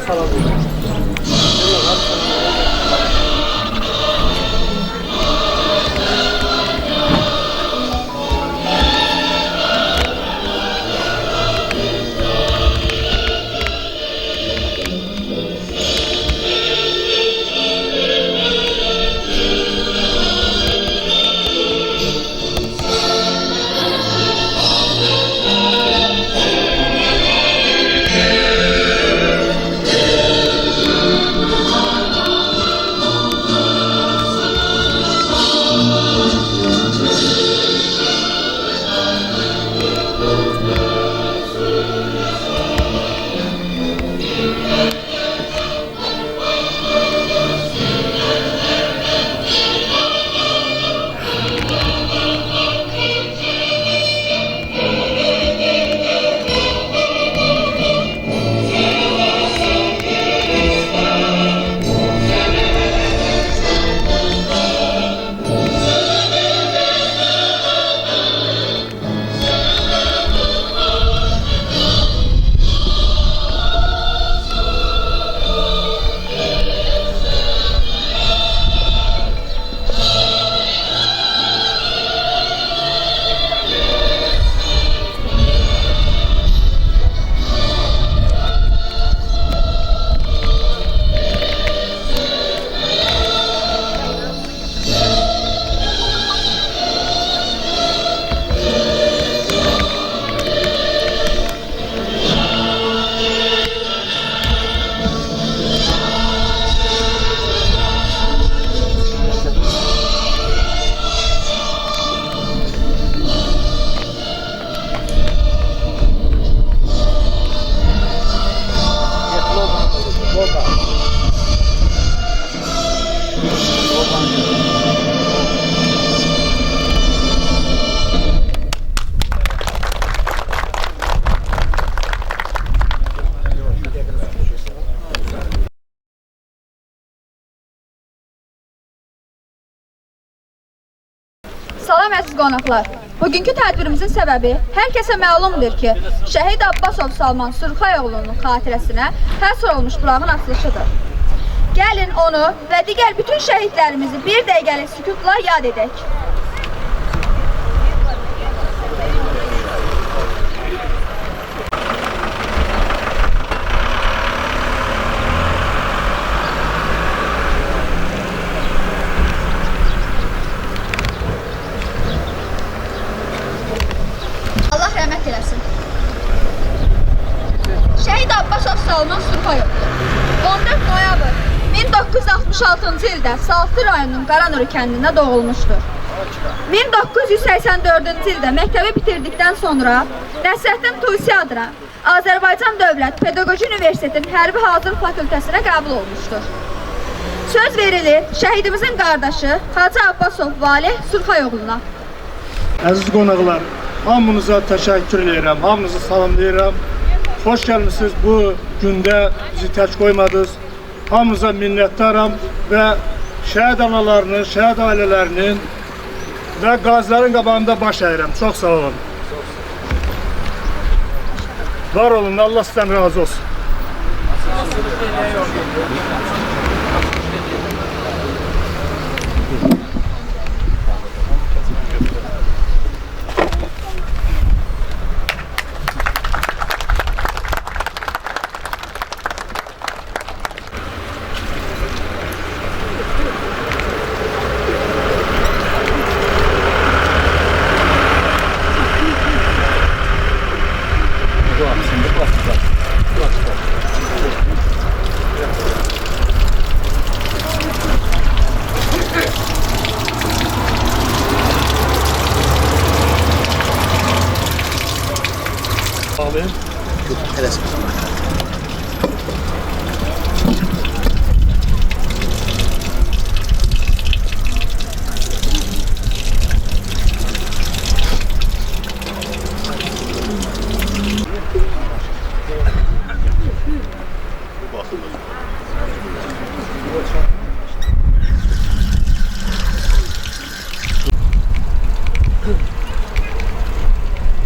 salam. Salam əziz qonaqlar. Bugünkü tədbirimizin səbəbi hər kəsə məlumdur ki, Şəhid Abbasov Salman Surxayoğlu'nun xatirəsinə həsr olmuş bulağın açılışıdır. Gəlin onu və digər bütün şəhidlərimizi bir dəqiqəlik sükutla yad edək. Şəhid Abbasov Salman Surxayoğlu 14 noyabr 1966-cı ildə Saltı rayonunun Qaranuru kəndində doğulmuşdur. 1984-cü ildə məktəbi bitirdikdən sonra Nəsrəddin Tusi adına Azərbaycan Dövlət Pedaqoji Universitetinin Hərbi Hazır Fakültəsinə qəbul olmuşdur. Söz verilir şəhidimizin qardaşı Hacı Abbasov Valih Surxayoğlu'na. Əziz qonaqlar, hamınıza təşəkkür edirəm, hamınızı salamlayıram. Xoş gəlmisiniz, bu gündə bizi tək qoymadınız. Hamınıza minnətdaram və şəhid analarının, şəhid ailələrinin və qazilərin qabağında baş əyirəm. Çox sağ olun. Var olun, Allah sizdən razı olsun.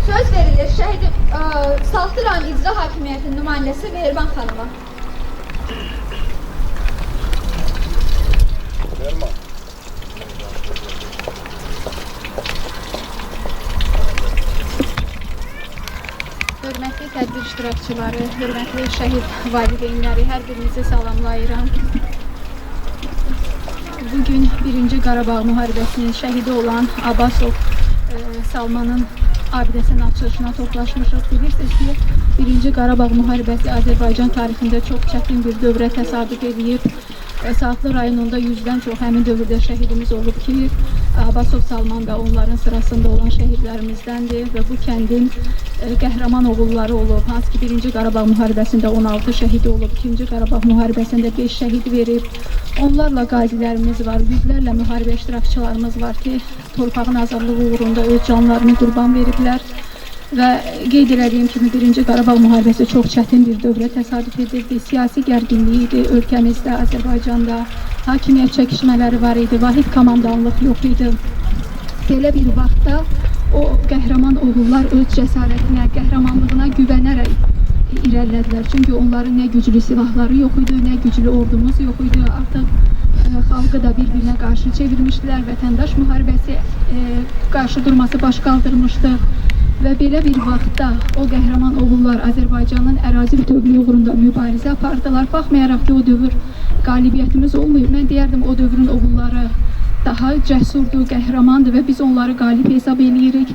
Söz verilir şəhid Saltı rayon İcra Hakimiyyətinin nümayəndəsi Mehriban xanıma. Hörmətli tədbir iştirakçıları, hörmətli şəhid valideynləri, hər birinizi salamlayıram. Bugün 1-ci Qarabağ müharibəsinin şəhidi olan Abbasov Salmanın abidəsinin açılışına toplaşmışıq. Bilirsiniz ki, 1-ci Qarabağ müharibəsi Azərbaycan tarixində çox çətin bir dövrə təsadüf edib. Saatlı rayonunda 100-dən çox həmin dövrdə şəhidimiz olub ki, Abbasov Salman və onların sırasında olan şəhidlərimizdəndir və bu kəndin qəhrəman oğulları olub. Hansı ki, 1-ci Qarabağ müharibəsində 16 şəhidi olub, 2-ci Qarabağ müharibəsində 5 şəhid verib. Onlarla qazilərimiz var, yüzlərlə müharibə iştirakçılarımız var ki, torpağın azadlığı uğrunda öz canlarını qurban veriblər. Və qeyd elədiyim kimi 1-ci Qarabağ müharibəsi çox çətin bir dövrə təsadüf edirdi. Siyasi gərginlik idi ölkəmizdə, Azərbaycanda. Hakimiyyət çəkişmələri var idi, vahid komandanlıq yox idi. Belə bir vaxtda o qəhrəman oğullar öz cəsarətinə, qəhrəmanlığına güvənərək irəlilədilər. Çünki onların nə güclü silahları yox idi, nə güclü ordumuz yox idi. Artıq xalqı da bir-birinə qarşı çevirmişdilər. Vətəndaş müharibəsi qarşı durması baş qaldırmışdı. Və belə bir vaxtda o qəhrəman oğullar Azərbaycanın ərazi bütövlüyü uğrunda mübarizə apardılar. Baxmayaraq ki, o dövr qalibiyyətimiz olmayıb. Mən deyərdim, o dövrün oğulları daha cəsurdur, qəhrəmandır və biz onları qalib hesab edirik.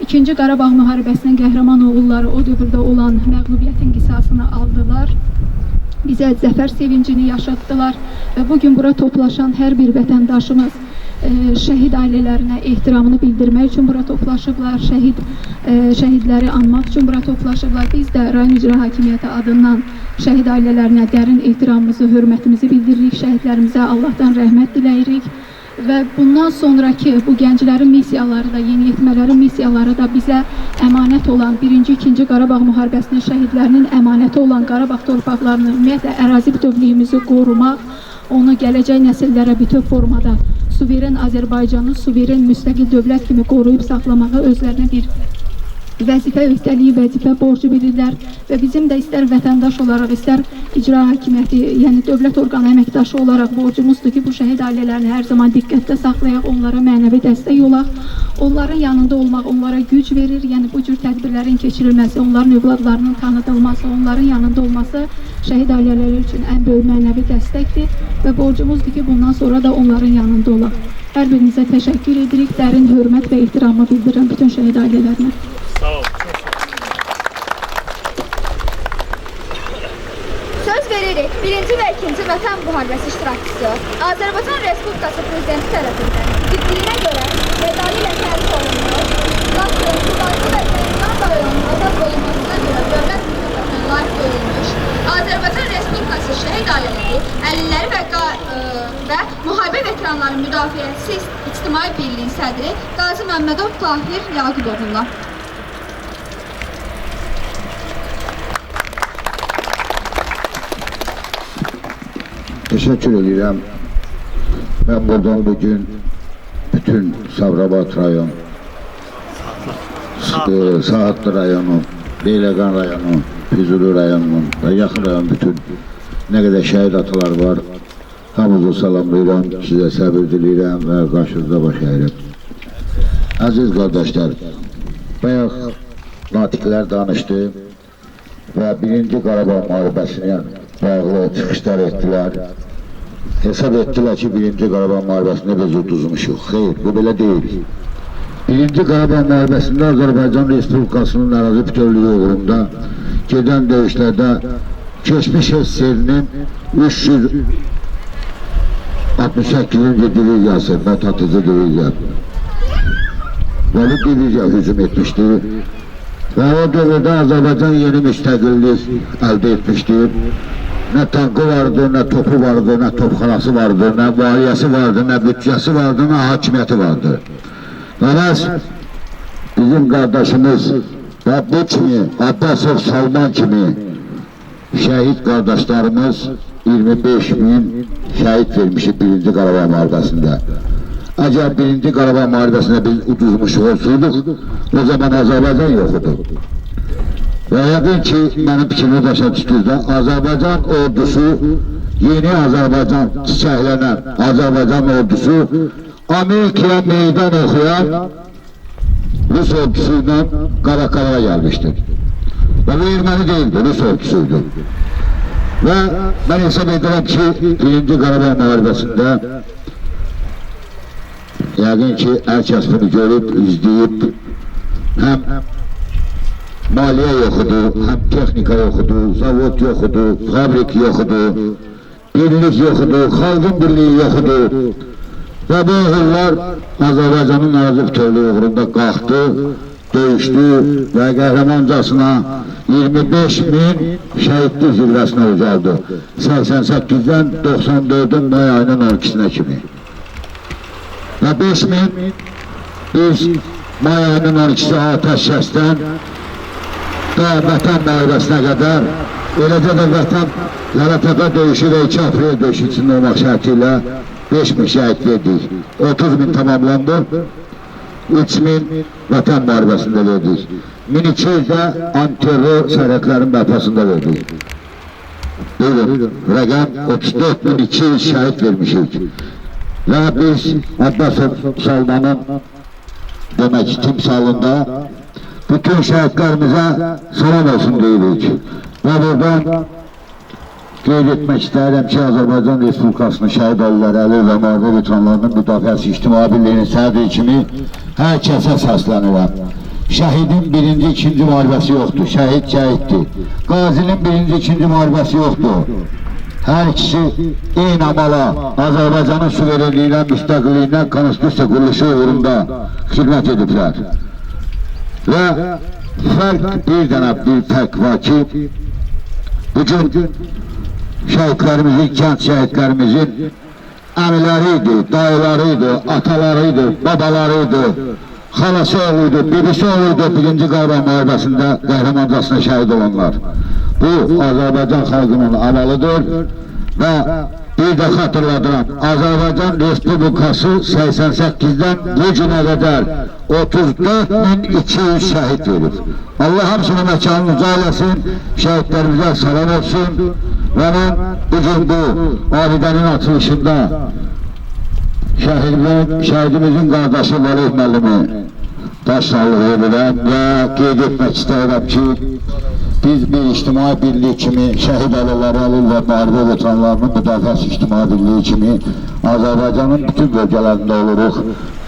2-ci Qarabağ müharibəsinin qəhrəman oğulları o dövrdə olan məğlubiyyətin qisasını aldılar. Bizə zəfər sevincini yaşatdılar və bugün bura toplaşan hər bir vətəndaşımız şəhid ailələrinə ehtiramını bildirmək üçün bura toplaşıblar, şəhidləri anmaq üçün bura toplaşıblar. Biz də rayon icra hakimiyyəti adından şəhid ailələrinə dərin ehtiramımızı, hörmətimizi bildiririk, şəhidlərimizə Allahdan rəhmət diləyirik. Və bundan sonraki bu gənclərin missiyaları da, yeniyetmələrin missiyaları da bizə əmanət olan 1-ci, 2-ci Qarabağ müharibəsinin şəhidlərinin əmanəti olan Qarabağ torpaqlarını, ümumiyyətlə ərazi bütövlüyümüzü qorumaq, onu gələcək nəsillərə bütöv formada suveren Azərbaycanı, suveren müstəqil dövlət kimi qoruyub saxlamağı özlərinə bir vəzifə, öhdəliyi, vəzifə borcu bilirlər və bizim də istər vətəndaş olaraq, istər icra hakimiyyəti, yəni dövlət orqanı əməkdaşı olaraq borcumuzdur ki, bu şəhid ailələrini hər zaman diqqətdə saxlayaq, onlara mənəvi dəstək olaq, onların yanında olmaq onlara güc verir, yəni bu cür tədbirlərin keçirilməsi, onların övladlarının tanıdılması, onların yanında olması şəhid ailələri üçün ən böyük mənəvi dəstəkdir və borcumuzdur ki, bundan sonra da onların yanında olaq. Hər birinizə təşəkkür edirik, dərin hörmət və ehtiramı bildirirəm bütün şəhid ailələrinə. Sağ ol. Söz veririk, 1-ci və 2-ci Vətən müharibəsi iştirakçısı Azərbaycan Respublikası Prezidenti tərəfindən ciddiyyinə görə medali ilə təlif olunmuş, Lakin Subaltı və Ermənistan rayonunun azad olunmasına görə dövlət mükafatına layiq görülmüş Azərbaycan Respublikası şəhid ailələri, əlilləri və müharibə veteranları müdafiəsi İctimai Birliyin sədri Qazi Məmmədov Tahir Yaqubovunla. Teşekkür edirəm. Ben buradan bugün bütün Sabirabad rayon, Saatlı rayonu, Beyləqan rayonu, Füzuli rayonu ve yaxın rayon bütün ne kadar şehit atalar var. Hamınızı salamlayıram, size səbir diləyirəm və qarşınızda baş əyirəm. Aziz qardaşlar, bayaq natiklər danışdı və 1-ci Qarabağ müharibəsine bağlı çıxışlar etdilər. Hesab etdilər ki, 1-ci Qarabağ müharibəsində biz uduzmuşuq. Xeyr, bu belə deyil. 1-ci Qarabağ müharibəsində Azərbaycan Respublikasının ərazi bütövlüyü uğrunda gedən döyüşlərdə keçmiş SSR-nin 368-ci diviziyası, Mətatıcı diviziyası Vəli diviziya hücum etmişdir və o dövrdə Azərbaycan yeni müstəqillik əldə etmişdir. Nə tankı vardı, nə topu vardı, nə topxanası vardı, nə valiyəsi vardı, nə bütçəsi vardı, nə hakimiyyəti vardı. Və bizim qardaşımız və bu kimi, Abbasov Salman kimi şəhid qardaşlarımız 25.000 şəhid vermişik 1-ci Qarabağ müharibəsində. Əgər 1-ci Qarabağ müharibəsində biz uduzmuş olsaydık, o zaman Azərbaycan yox idi. Və yəqin ki, mənim fikrimi başa düşdünüzdə, Azərbaycan ordusu, yeni Azərbaycan çiçəklənən Azərbaycan ordusu Amerikaya meydan oxuyan Rus ordusu ilə Qaraqarağa gəlmişdir. Və bu erməni deyildi, Rus ordusuydu. Və mən hesab edirəm ki, 1-ci Qarabağ müharibəsində yəqin ki, hər kəs bunu görüb, izləyib, həm maliyyə yoxudur, həm texnika yoxudur, zavod yoxudur, fabrik yoxudur, birlik yoxudur, xalqın birliyi yoxudur. Və bu oğullar Azərbaycanın ərazi bütövlüyü uğrunda qalxdı, döyüşdü və qəhrəmancasına 25.000 şəhidlik zirvəsinə ucaldı. 88-dən 94-ün may ayının 12-sinə kimi. Və 5.000 biz may ayının 12-si atəşkəsdən da vətən müharibəsinə qədər, eləcə də vətən Lələtəpə döyüşü və 2 aprel döyüşü içində olmaq şərti ilə 5.000 şəhid verdik. 30.000 tamamlandı, 3.000 vətən müharibəsində verdik. 1200 də antiterror sərhədlərin bərpasında verdik. Buyurun, rəqəm 34.200 şəhid vermişik. Və biz Abbasov Salmanın demək timsalında bütün şəhidlərimizə salam olsun deyirik. Və buradan qeyd etmək istəyirəm ki, Azərbaycan Respublikasının şəhid ailələri, əli və müharibə veteranlarının müdafiəsi İctimai Birliyinin sədri kimi hər kəsə səslənirəm. Şəhidin 1-ci, 2-ci müharibəsi yoxdur, şəhid şəhiddir. Qazinin 1-ci, 2-ci müharibəsi yoxdur. Hər ikisi eyni amala Azərbaycanın suverenliyinə, müstəqilliyinə, konstitusiya quruluşu uğrunda xidmət ediblər. Və fərq bir fərq var ki, bugün şəhidlərimizin, kənd şəhidlərimizin əmiləriydi, dayılarıydı, atalarıydı, babalarıydı, xalası oğluydu, bibisi oğluydu 1-ci Qarabağ müharibəsində qəhrəmancasına şəhid olanlar. Bu, Azərbaycan xalqının amalıdır və bir də xatırladıram, Azərbaycan Respublikası 88-dən bu günə qədər 34.200 şəhid verib. Allah hamısına məkanını uca eləsin, şəhidlərimizə salam olsun və mən bugün bu abidənin açılışında şəhidimizin qardaşı Vəlih müəllimi başsağlığı edirəm və qeyd etmək istəyirəm ki, biz bir ictimai birlik kimi şəhid ailələri, əli və müharibə veteranlarının müdafiəsi ictimai birliyi kimi Azərbaycanın bütün bölgələrində oluruq.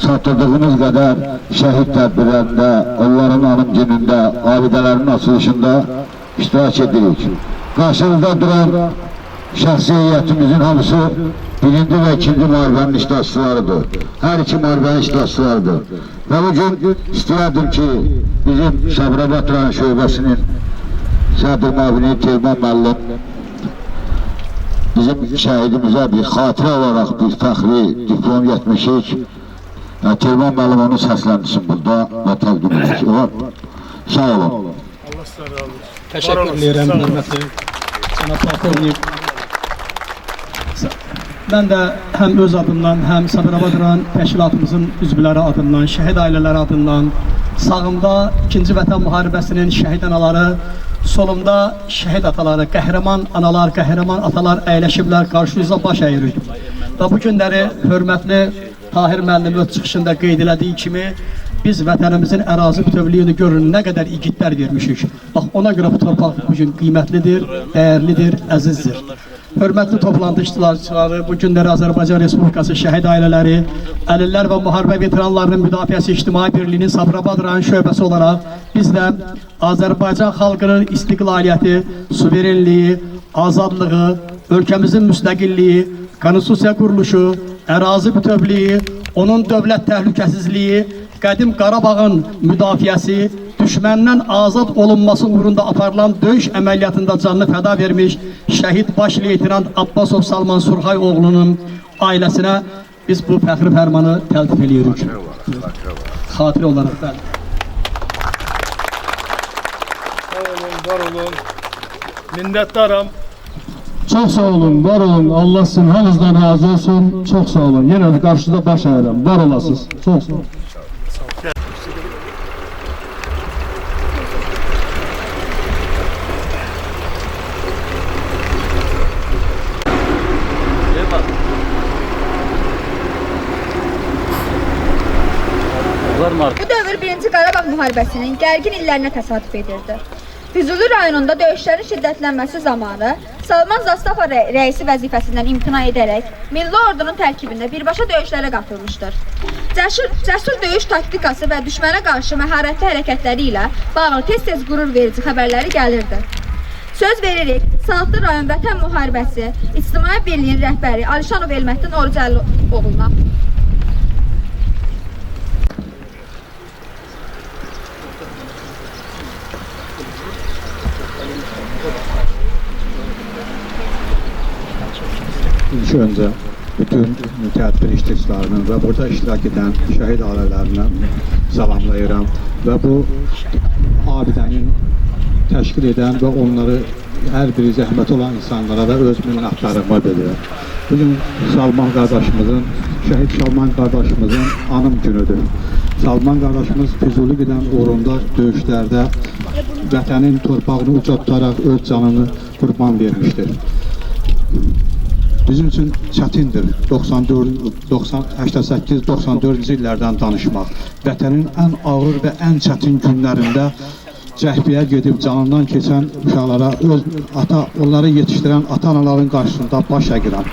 Çatdırdığımız qədər şəhid tədbirlərində, onların anım günündə, abidələrin açılışında iştirak edirik. Qarşımızda duran şəxsi heyətimizin hamısı 1-ci və 2-ci müharibənin iştirakçılarıdır. Hər iki müharibənin iştirakçılarıdır. Və bugün istəyərdim ki, bizim Sabirabad rayon şöbəsinin sədr müavini Teğmen müəllim bizim şəhidimizə bir xatirə olaraq bir fəxri diplom getmişik. Teğmen müəllim onu səsləndirsin burada və təqdim edəcək. Sağ olun. Allah sizə razı olsun. Təşəkkür edirəm, hörmətli cənab polkovnik. Mən də həm öz adımdan, həm Sabirabad rayon təşkilatımızın üzvləri adından, şəhid ailələri adından, sağımda 2-ci Vətən müharibəsinin şəhid anaları, solumda şəhid ataları, qəhrəman analar, qəhrəman atalar əyləşiblər, qarşınıza baş əyirik. Və bu günləri hörmətli Tahir müəllim öz çıxışında qeyd elədiyi kimi, biz vətənimizin ərazi bütövlüyünü görün, nə qədər igidlər vermişik. Bax, ona görə bu torpaq bugün qiymətlidir, dəyərlidir, əzizdir. Hörmətli toplantı iştirakçıları, bu günləri Azərbaycan Respublikası şəhid ailələri, əlillər və müharibə veteranlarının müdafiəsi İctimai Birliyinin Sabirabad rayon şöbəsi olaraq biz də Azərbaycan xalqının istiqlaliyyəti, suverenliyi, azadlığı, ölkəmizin müstəqilliyi, konstitusiya quruluşu, ərazi bütövlüyü, onun dövlət təhlükəsizliyi, qədim Qarabağın müdafiəsi, düşməndən azad olunması uğrunda aparılan döyüş əməliyyatında canını fəda vermiş şəhid baş leytenant Abbasov Salman Surxay oğlunun ailəsinə biz bu fəxri fərmanı təltif edirik. Xatirə olaraq bəli. Sağ olun, var olun. Minnətdaram. Çox sağ olun, var olun. Allah sizin hamınızdan razı olsun. Çox sağ olun. Yenə də qarşıda baş əyirəm. Var olasınız. Çox sağ olun. Bu dövr 1-ci Qarabağ müharibəsinin gərgin illərinə təsadüf edirdi. Füzuli rayonunda döyüşlərin şiddətlənməsi zamanı Salman Zastava rəisi vəzifəsindən imtina edərək milli ordunun tərkibində birbaşa döyüşlərə qatılmışdır. Cəsur döyüş taktikası və düşmənə qarşı məharətli hərəkətləri ilə bağlı tez-tez qürur verici xəbərləri gəlirdi. Söz veririk, Saatlı rayon Vətən müharibəsi İctimai Birliyin rəhbəri Alişanov Elməddin Orucəli oğluna. İlk öncə bütün tədbir iştirakçılarının və burada iştirak edən şəhid ailələrini salamlayıram və bu abidənin təşkil edən və onları hər biri zəhmət olan insanlara da öz minnətdarlığımı bildirirəm. Bugün Salman qardaşımızın, şəhid Salman qardaşımızın anım günüdür. Salman qardaşımız Füzuli gedən uğrunda döyüşlərdə vətənin torpağını uca tutaraq öz canını qurban vermişdir. Bizim üçün çətindir 88-94-cü illərdən danışmaq. Vətənin ən ağır və ən çətin günlərində cəhbiyə gedib canından keçən uşaqlara, onları yetişdirən ata-anaların qarşısında baş əyirəm.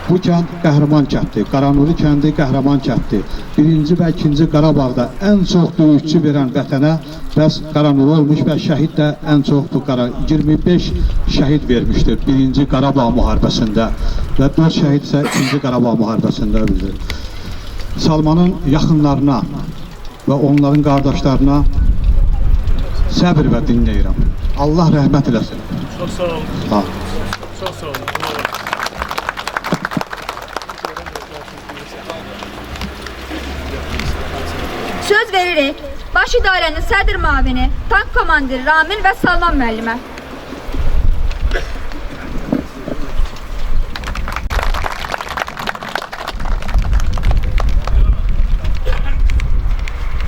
Bu kənd qəhrəman kənddir, Qaranuri kəndi qəhrəman kənddir. 1-ci və 2-ci Qarabağda ən çox döyüşçü verən vətənə bəs Qaranuri olmuş və şəhid də ən çoxdur. 25 şəhid vermişdir 1-ci Qarabağ müharibəsində və 4 şəhid isə 2-ci Qarabağ müharibəsində öldü. Salmanın yaxınlarına və onların qardaşlarına səbir və dinləyirəm. Allah rəhmət eləsin. Çox sağ olun. Ha. Çox sağ olun. Söz veririk, baş idarənin sədr mavini, tank komandiri Ramil və Salman müəllimə.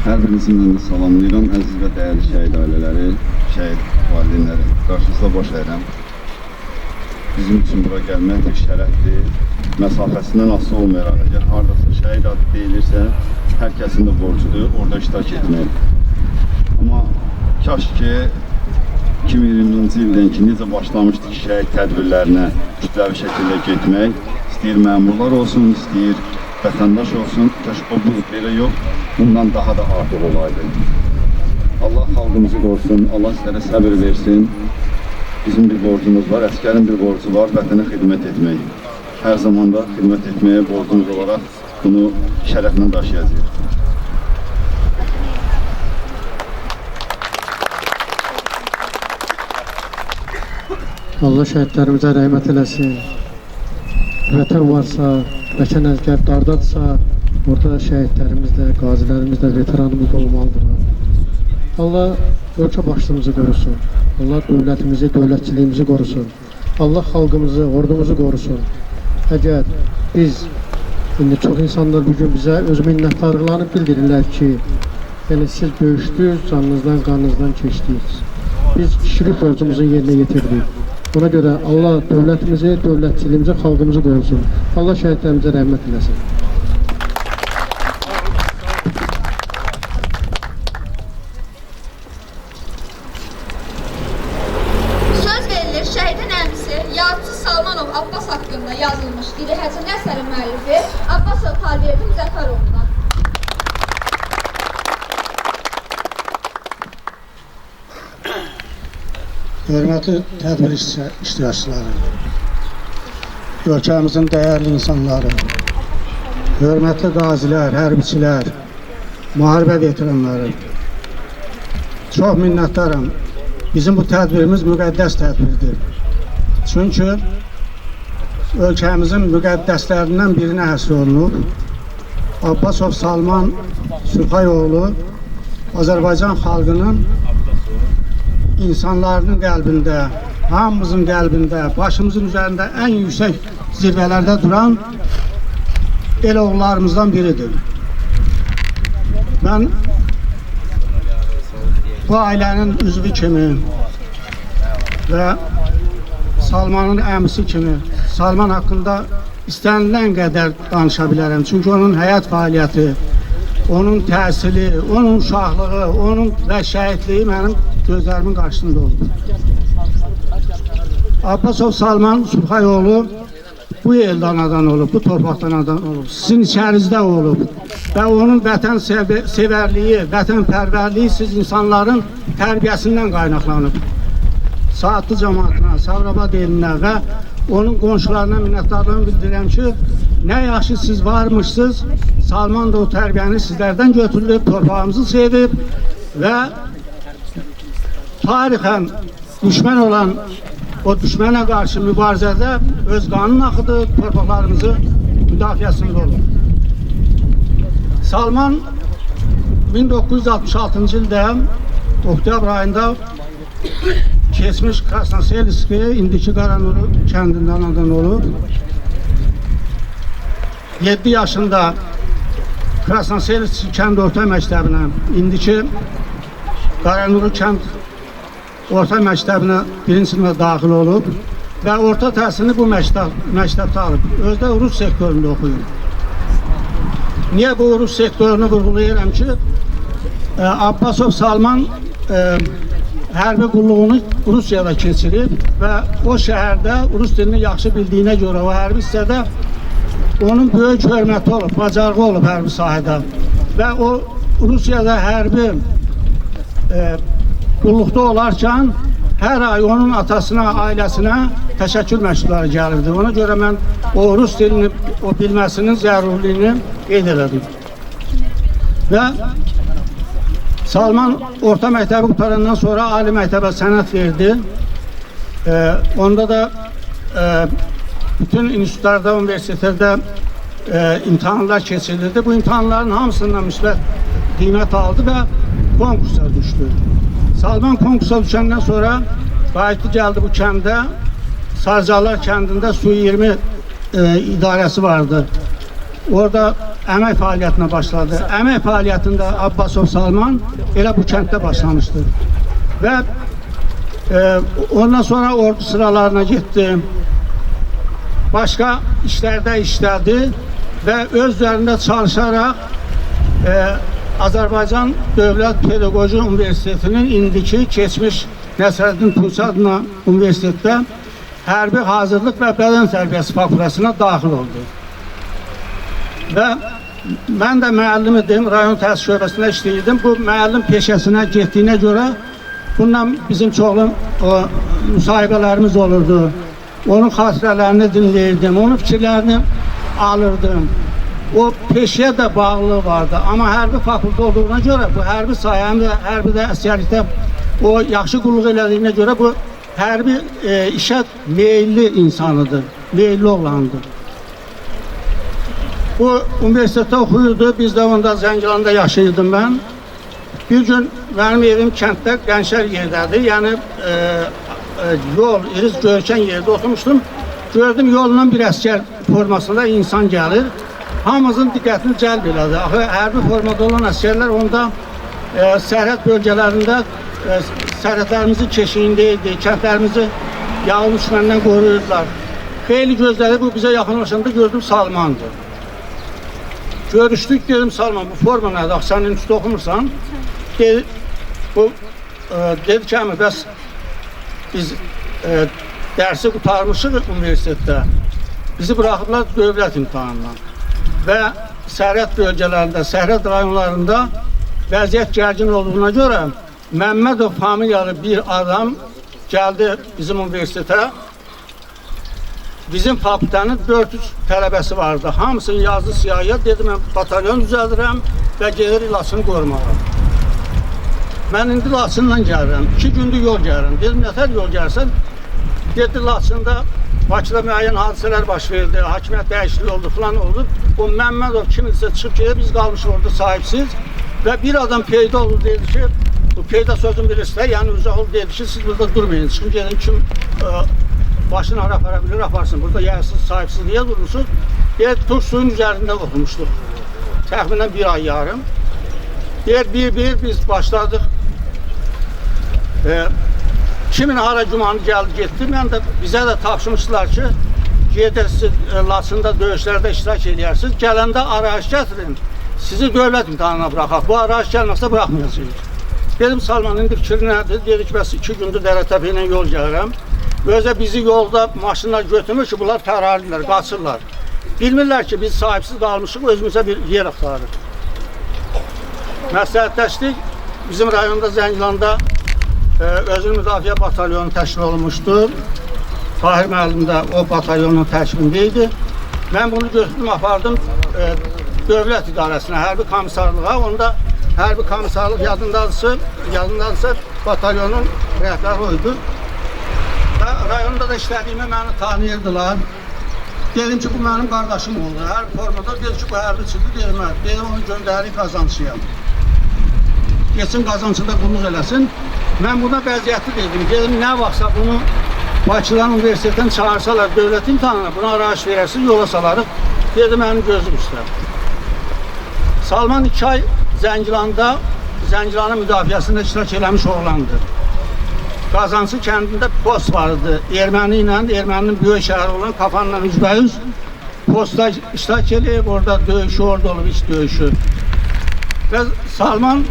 Hər birinizin salamlayıram, əziz və dəyərli şəhid ailələri, şəhid valideynləri. Qarşınızda baş əyirəm. Bizim üçün bura gəlmək bir şərəfdir. Məsafəsindən asılı olmayaraq, əgər haradasa şəhid adı deyilirsə, hər kəsin də borcudur orada iştirak etmək. Amma kaş ki 2020-ci ildən ki necə başlamışdı ki şəhid tədbirlərinə kütləvi şəkildə getmək, istəyir məmurlar olsun, istəyir vətəndaş olsun, kaş o bu belə yox, bundan daha da artıq olaydı. Allah xalqımızı qorusun, Allah sizlərə səbir versin. Bizim bir borcumuz var, əskərin bir borcu var, vətənə xidmət etmək. Hər zaman da xidmət etməyə borcumuz olaraq bunu şərəflə daşıyacağıq. Allah şəhidlərimizə rəhmət eləsin. Vətən varsa, vətən əzgərdardadırsa, orada şəhidlərimiz də, qazilərimiz də, veteranımız da olmalıdırlar. Allah ölkə başlığımızı qorusun. Allah dövlətimizi, dövlətçiliyimizi qorusun. Allah xalqımızı, ordumuzu qorusun. Əgər biz, indi çox insanlar bugün bizə öz minnətdarlıqlarını bildirirlər ki, yəni siz döyüşdünüz, canınızdan, qanınızdan keçdiniz. Biz kişilik borcumuzun yerinə yetirdik. Buna görə Allah dövlətimizi, dövlətçiliyimizi, xalqımızı qorusun. Allah şəhidlərimizə rəhmət eləsin. Söz verilir, şəhidin əmisi yazıcı Salmanov Abbas haqqında yazılmış diri həcmli əsərin müəllifi Abbasov Talverdi Müzəffərovuna. Hörmətli tədbir iştirakçıları, ölkəmizin dəyərli insanları, hörmətli qazilər, hərbiçilər, müharibə veteranları, çox minnətdaram. Bizim bu tədbirimiz müqəddəs tədbirdir. Çünki ölkəmizin müqəddəslərindən birinə həsr olunub. Abbasov Salman Sülxayoğlu Azərbaycan xalqının insanların qəlbində, hamımızın qəlbində, başımızın üzərində ən yüksək zirvələrdə duran el oğullarımızdan biridir. Mən bu ailənin üzvü kimi və Salmanın əmisi kimi Salman haqqında istənilən qədər danışa bilərəm. Çünki onun həyat fəaliyyəti, onun təhsili, onun uşaqlığı, onun və şəhidliyi mənim gözlərimin qarşısında olub. Abbasov Salman Sulxayoğlu bu eldə anadan olub, bu torpaqdan anadan olub, sizin içərinizdə olub və onun vətən sevərliyi, vətənpərvərliyi siz insanların tərbiyəsindən qaynaqlanıb. Saatlı cəmaatına, Sabirabad elinə və onun qonşularına minnətdarlığımı bildirirəm ki, nə yaxşı siz varmışsınız, Salman da o tərbiyəni sizlərdən götürülüb, torpağımızı sevib və tarixən düşmən olan o düşmənə qarşı mübarizədə öz qanın axıdı, torpaqlarımızı müdafiəsində olub. Salman 1966-cı ildə oktyabr ayında keçmiş Krasnoselski, indiki Qaranuru kəndindən anadan olub. 7 yaşında Krasnoselski kənd orta məktəbinə, indiki Qaranuru kənd orta məktəbinə 1-ci sinifə daxil olub və orta təhsilini bu məktəbdə alıb. Özdə Rus sektorunda oxuyur. Niyə bu Rus sektorunu vurğulayıram ki, Abbasov Salman hərbi qulluğunu Rusiyada keçirib və o şəhərdə Rus dilini yaxşı bildiyinə görə o hərbi hissədə onun böyük hörməti olub, bacarığı olub hərbi sahədə və o Rusiyada hərbi qulluqda olarkən hər ay onun atasına, ailəsinə təşəkkür məktubları gəlirdi. Ona görə mən o Rus dilini o bilməsinin zərurliyini qeyd elədim. Və Salman orta məktəbi qutarandan sonra ali məktəbə sənət verdi. Onda da bütün institutlarda, universitetlərdə imtahanlar keçirildi. Bu imtahanların hamısından müsbət qiymət aldı və konkursa düşdü. Salman konkursa düşəndən sonra qayıtdı gəldi bu kəndə. Sarıcalar kəndində Su-20 idarəsi vardı. Orada əmək fəaliyyətinə başladı. Əmək fəaliyyətində Abbasov Salman elə bu kənddə başlamışdı. Və ondan sonra ordu sıralarına getdi. Başqa işlərdə işlədi və öz üzərində çalışaraq Azərbaycan Dövlət Pedaqoji Universitetinin indiki keçmiş Nəsrəddin Tusi adına universitetdə hərbi hazırlıq və bədən tərbiyəsi fakültəsinə daxil oldu. Və mən də müəllim idim, rayon təhsil şöbəsində işləyirdim. Bu müəllim peşəsinə getdiyinə görə bundan bizim çoxlu müsahibələrimiz olurdu. Onun xatirələrini dinləyirdim, onun fikirlərini alırdım. O peşəyə də bağlılığı vardı. Amma hərbi fakültə olduğuna görə bu hərbi sayəndə, hərbidə əsgərlikdə o yaxşı qulluq elədiyinə görə bu hərbi işə meyilli insanıdır, meyilli oğlandır. Bu universitetdə oxuyurdu, biz də onda Zəngilanda yaşayırdım mən. Bir gün mənim evim kənddə Qənşər yerdədir, yəni yol, iriz görkən yerdə oturmuşdum. Gördüm yolundan bir əskər formasında insan gəlir. Hamımızın diqqətini cəlb elədi. Axı, hərbi formada olan əskərlər onda sərhəd bölgələrində sərhədlərimizin keşiyində idi, kəndlərimizi yağın düşməndən qoruyurdular. Xeyli gözlədi, bu bizə yaxınlaşanda gördüm Salmandır. Görüşdük, dedim Salman, bu forma nədir? Axı, sən institutda oxumursan. Dedi ki, bəs biz dərsi qutarmışıq universitetdə. Bizi buraxıblar dövlət imtahanından. Və sərhəd bölgələrində, sərhəd rayonlarında vəziyyət gərgin olduğuna görə Məmmədov familiyalı bir adam gəldi bizim universitetə. Bizim fakültənin 400 tələbəsi vardı. Hamısını yazdı siyahıya, dedi mən batalyon düzəldirəm və gedir Laçını qorumağa. Mən indi Laçından gəlirəm, 2 gündür yol gəlirəm. Dedim, nətər yol gəlirsən? Dedi, Laçında Bakıda müəyyən hadisələr baş verdi, hakimiyyət dəyişikliyi oldu, falan oldu. O Məmmədov kiminsə çıxıb gedir, biz qalmışıq orada sahibsiz. Və bir adam peyda olur, dedi ki, bu peyda sözün birisi də, yəni uzaq oldu, dedi ki, siz burada durmayın, çıxın gedin, kim başını apara bilir, aparsın. Burada yersiz, sahibsiz niyə durmuşsunuz? Deyir, Turş suyun üzərində oxumuşduq. Təxminən bir ay yarım. Deyir, bir biz başladıq. Kimin hara gümanı gəldi, getdi. Mən də bizə də tapşırmışdılar ki, gedirsiniz, Laçında döyüşlərdə iştirak edirsiniz. Gələndə arayış gətirin sizi dövlət imtahanına buraxaq. Bu araç gəlməsə buraxmayacağıq. Dedim Salmanın fikri nədir? Dedi ki, bəs 2 gündür Dərətəpə ilə yol gəlirəm. Özə bizi yolda maşınlar götürmür ki, bunlar fərarlılar, qaçırlar. Bilmirlər ki, biz sahibsiz qalmışıq, özümüzə bir yer axtarırıq. Məsləhətləşdik. Bizim rayonda Zəngilanda özünü müdafiə batalyonu təşkil olunmuşdur. Tahir müəllim də o batalyonun təşkilində idi. Mən bunu götürdüm, apardım dövlət idarəsinə, hərbi komissarlığa. Onda hərbi komissarlıq yadındadırsa batalyonun rəhbəri oydu. Və rayonda da işlədiyimi məni tanıyırdılar. Dedim ki, bu mənim qardaşım oldu. Hər formada dedi ki, bu hərbiçidir, deyilməz. Dedim, onu göndərik Qazancıya. Geçsin Qazancıda qulluq eləsin. Mən buna vəziyyəti dedim. Dedim, nə vaxtsa bunu Bakıdan Universitetdən çağırsalar dövlət imtahanına, buna araç verəsiz, yola salarıq. Dedim, mənim gözüm üstə. Salman 2 ay Zəngilanın müdafiəsində iştirak eləmiş oğlandır. Qazancı kəndində post vardı. Erməni ilə, erməninin böyük şəhəri olan Kafanla üzbəüz postda iştirak edib, orada döyüşü, orada olub iç döyüşü. Və Salman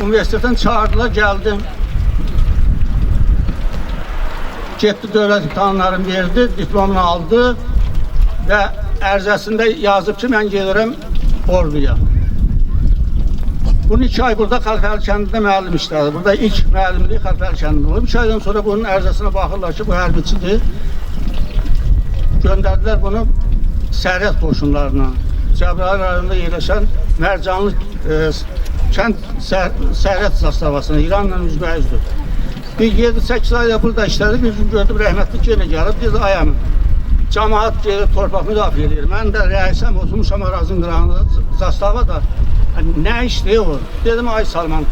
universitetdən çağırdılar, gəldim. Getdi, dövlət imtahanlarını verdi, diplomunu aldı və ərizəsində yazıb ki, mən gelirəm orduya. Bunun 2 ay burada Xəlfəli kəndində müəllim işlədi. Burada ilk müəllimliyi Xəlfəli kəndində olub. 2 aydan sonra bunun ərizəsinə baxırlar ki, bu hərbiçidir. Göndərdilər bunu Sərhəd qoşunlarına. Cəbrayıl rayonunda yerləşən Mərcanlı kənd Sərhəd zastavasına, İranla üzbəüzdür. Bir 7-8 ayda burada işlədi. Bir gün gördüm, rəhmətli yenə gəlib, dedi, ayamın. Cəmaat gelir, torpaq müdafiə edir. Mən də rəisəm, oturmuşam arazın qırağında, zastava da. Nə işdir o? Dedim, ay Salman,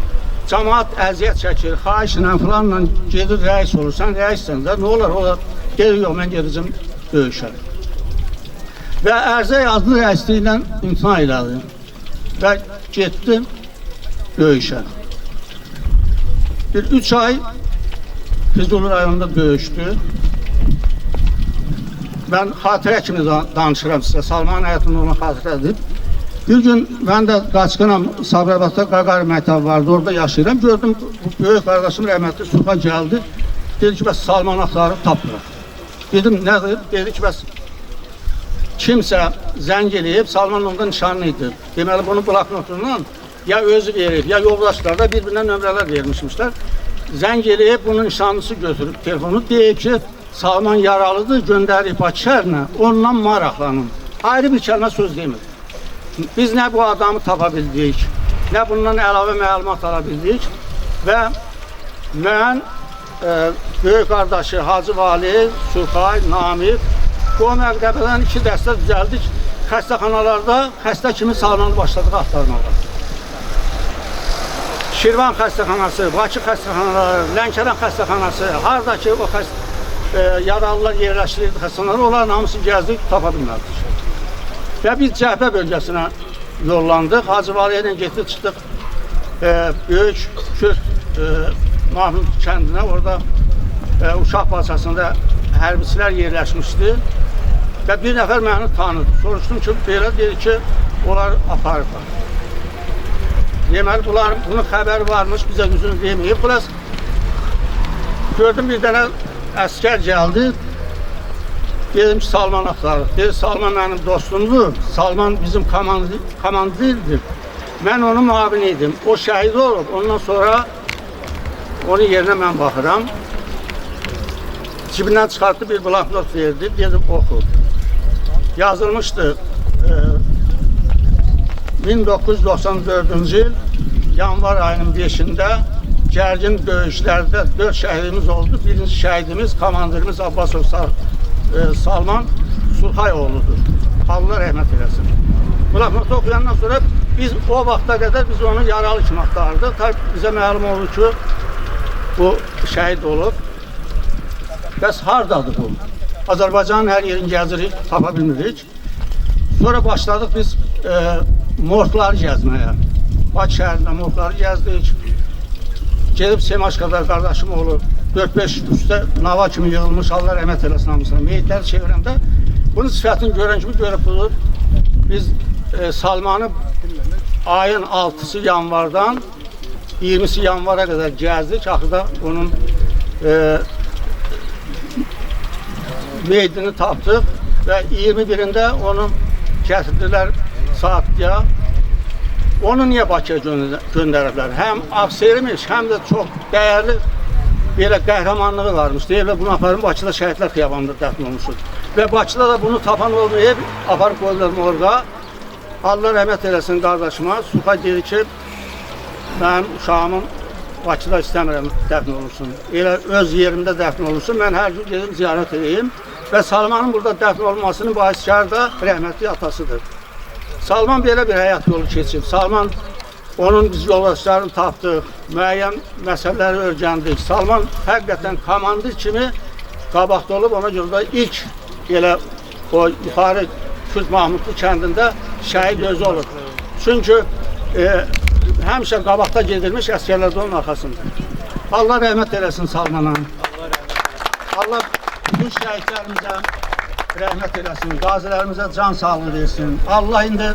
cəmaat əziyyət çəkir, xahişlə, filanla gedir, rəis olur. Sən rəissən də, nə olar? Gedir, yox, mən gedəcəm döyüşə. Və ərzə yazdı, rəisliklə imtina elədi. Və getdim döyüşə. Bir 3 ay Füzuli rayonunda döyüşdü. Mən xatirə kimi danışıram sizə, Salmanın həyatında ona xatirə edib. Bir gün mən də Qaçqınam, Sabirabadda Qaqari məktəbi vardı, orada yaşayıram. Gördüm, bu böyük qardaşım rəhmətli Sultan gəldi. Dedi ki, bəs Salmanı axtarıb tapdıraq. Dedim, nədir? Dedi ki, bəs kimsə zəng eləyib, Salman onda nişanlıydı. Deməli, bunu bloknotundan ya özü verib, ya yoldaşlar da bir-birinə nömrələr vermişmişlər. Zəng eləyib, bunun nişanlısı götürüb telefonu, deyib ki, Salman yaralıdır, göndərib Bakı şəhərinə, onunla maraqlanın. Ayrı bir kəlmə söz demir. Biz nə bu adamı tapa bildik, nə bundan əlavə məlumat ala bildik və mən, böyük qardaşı Hacı Vali, Sulxay, Namir, o məqdəbədən 2 dəstə düzəldik. Xəstəxanalarda xəstə kimi Salmanı başladıq axtarmağa. Şirvan xəstəxanası, Bakı xəstəxanaları, Lənkəran xəstəxanası, haradakı o yaralılar yerləşdirildi xəstəxanaları, onların hamısı gəzdik, tapa bilmədik. Və biz cəhbə bölgəsinə yollandıq. Hacı Valiyə ilə getdik, çıxdıq Böyük Kürt Mahmud kəndinə. Orada uşaq bağçasında hərbiçilər yerləşmişdi. Və bir nəfər məni tanıdı. Soruşdum ki, belə dedi ki, onlar aparırlar. Deməli, bunun xəbəri varmış, bizə üzünü deməyib. Gördüm, bir dənə əskər gəldi. Dedim ki, Salman axtarıq. Dedi, Salman mənim dostumdur. Salman bizim komandirdir. Mən onun müavini idim. O şəhid olub. Ondan sonra onun yerinə mən baxıram. Cibindən çıxartdı, bir bloknot verdi. Dedim, oxu. Yazılmışdı. 1994-cü il yanvar ayının 5-də gərgin döyüşlərdə 4 şəhidimiz oldu. Birinci şəhidimiz, komandirimiz Abbasov Salman Sulxay oğludur. Allah rəhmət eləsin. Bloknotu oxuyandan sonra biz o vaxta qədər biz onu yaralı kimi axtarırdıq. Tabii bizə məlum oldu ki, bu şəhid olub. Bəs hardadır bu? Azərbaycanın hər yerini gəzirik, tapa bilmirik. Sonra başladıq biz morgları gəzməyə. Bakı şəhərində morgları gəzdik. Gedib Semaşqada qardaşım olub. 4-5 üstə nava kimi yığılmış, Allah rəhmət eləsin hamısına. Meyitləri çevirəndə bunun sifətini görən kimi görüb budur. Biz Salmanı ayın 6-sı yanvardan 20-si yanvara kadar gezdik. Axırda onun meydini tapdıq və 21-də onu gətirdilər saatlıya. Onu niyə Bakıya göndəriblər? Həm afsermiş, həm də çox dəyərli belə qəhrəmanlığı varmış. Deyirlər, bunu aparın Bakıda şəhidlər xiyabanında dəfn olmuşdur. Və Bakıda da bunu tapan olmayıb, aparıb qoydular morqa. Allah rəhmət eləsin qardaşıma. Suha dedi ki, mənim uşağımın Bakıda istəmirəm dəfn olunsun. Elə öz yerimdə dəfn olunsun. Mən hər gün gedim ziyarət edeyim. Və Salmanın burada dəfn olmasının bahiskarı da rəhmətli atasıdır. Salman belə bir həyat yolu keçib. Salman, onun biz yoldaşlarını tapdıq, müəyyən məsələləri öyrəndik. Salman həqiqətən komandir kimi qabaqda olub, ona görə də ilk elə o yuxarı Kürd Mahmudlu kəndində şəhid özü olub. Çünki həmişə qabaqda gedilmiş əsgərlər də onun arxasında. Allah rəhmət eləsin Salmana. Allah bütün şəhidlərimizə rəhmət eləsin, qazilərimizə can sağlığı versin. Allah indi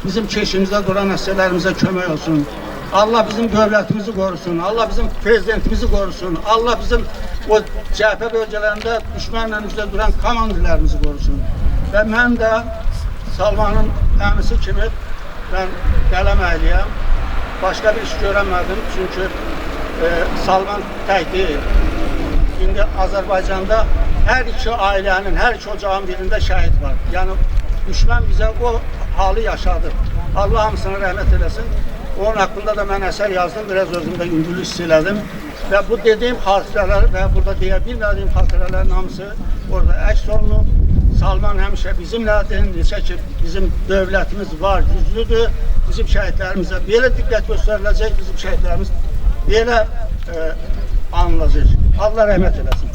bizim keşimizdə duran əsgərlərimizə kömək olsun. Allah bizim dövlətimizi qorusun. Allah bizim prezidentimizi qorusun. Allah bizim o cəbhə bölgələrində düşmənlə üzrə duran komandirlərimizi qorusun. Və mən də Salmanın əmisi kimi mən qələm əhliyəm. Başqa bir iş görəmədim. Çünki Salman tək deyil. İndi Azərbaycanda hər iki ailənin, hər iki ocağın birində şəhid var. Yəni düşmən bizə o halı yaşadı. Allah hamısına rəhmət eləsin. Onun haqqında da mən əsər yazdım, biraz özümdə yüngülü hiss elədim. Və bu dediyim xatirələr və burada deyə bilmədiyim xatirələrin hamısı orada əks olunub. Salman həmişə bizimlədir, neçə ki bizim dövlətimiz var, güclüdür. Bizim şəhidlərimizə belə diqqət göstəriləcək, bizim şəhidlərimiz belə anılacaq. Allah rəhmət eləsin.